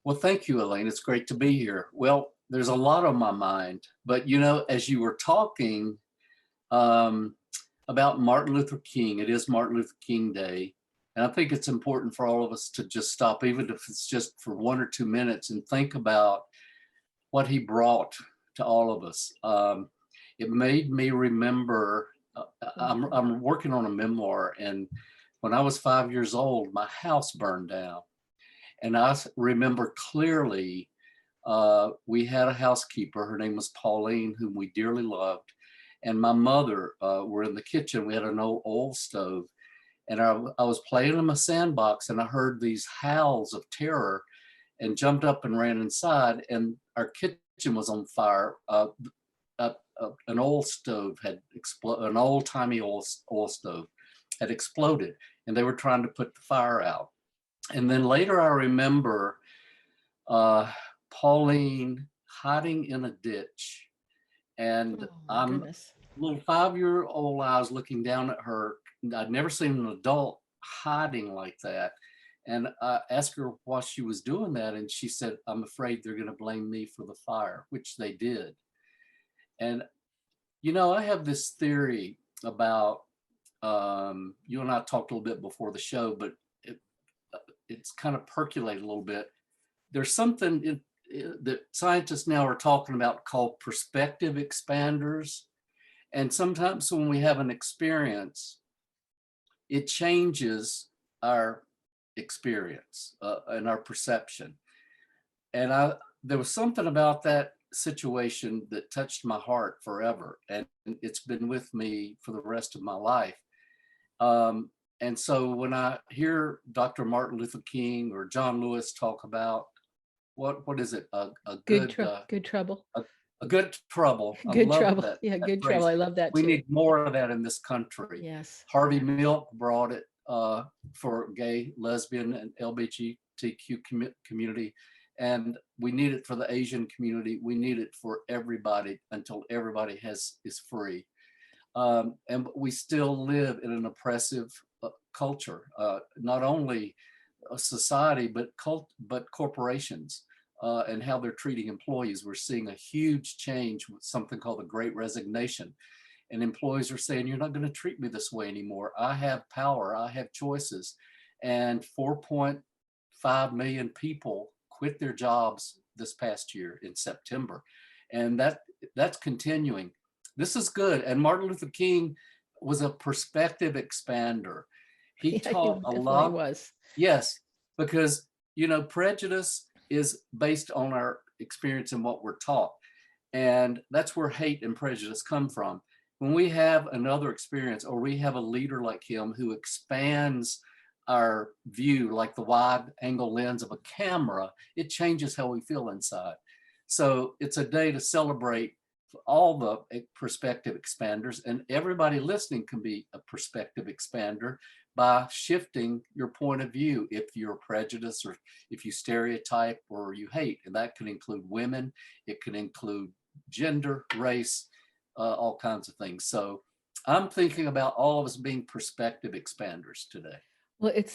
Well, thank you, Elaine. It's great to be here. Well, there's a lot on my mind, but you know, as you were talking um, about Martin Luther King, it is Martin Luther King Day. And I think it's important for all of us to just stop, even if it's just for 1 or 2 minutes, and think about what he brought to all of us. It made me remember, I'm working on a memoir, and when I was 5 years old, my house burned down. And I remember clearly we had a housekeeper. Her name was Pauline, whom we dearly loved. And my mother were in the kitchen. We had an old oil stove. And I was playing in my sandbox, and I heard these howls of terror and jumped up and ran inside. And our kitchen was on fire. An oil stove had exploded, an old timey oil stove had exploded, and they were trying to put the fire out. And then later I remember Pauline hiding in a ditch. And Oh my I'm goodness. little 5-year-old, I was looking down at her. I'd never seen an adult hiding like that. And I asked her why she was doing that. And she said, I'm afraid they're going to blame me for the fire, which they did. And, you know, I have this theory about, you and I talked a little bit before the show, but it's kind of percolated a little bit. There's something that scientists now are talking about called perspective expanders. And sometimes when we have an experience, it changes our experience and our perception. And there was something about that situation that touched my heart forever. And it's been with me for the rest of my life. And so when I hear Dr. Martin Luther King or John Lewis talk about what is it, a Good good tr good trouble. a good trouble. I Good love trouble. Yeah, that good trouble. phrase. I love that We too. need more of that in this country. Yes. Harvey Yeah. Milk brought it for gay, lesbian, and LGBTQ community, and we need it for the Asian community. We need it for everybody until everybody is free. And we still live in an oppressive culture, not only a society, but corporations and how they're treating employees. We're seeing a huge change with something called the Great Resignation. And employees are saying, you're not going to treat me this way anymore. I have power, I have choices. And 4.5 million people quit their jobs this past year in September. And that's continuing. This is good. And Martin Luther King was a perspective expander. He Yeah, he taught a definitely lot. was. Yes, because, you know, prejudice is based on our experience and what we're taught. And that's where hate and prejudice come from. When we have another experience, or we have a leader like him who expands our view like the wide angle lens of a camera, it changes how we feel inside. So it's a day to celebrate all the perspective expanders, and everybody listening can be a perspective expander by shifting your point of view if you're prejudiced or if you stereotype or you hate. And that can include women, it can include gender, race, all kinds of things. So I'm thinking about all of us being perspective expanders today. Well, it's so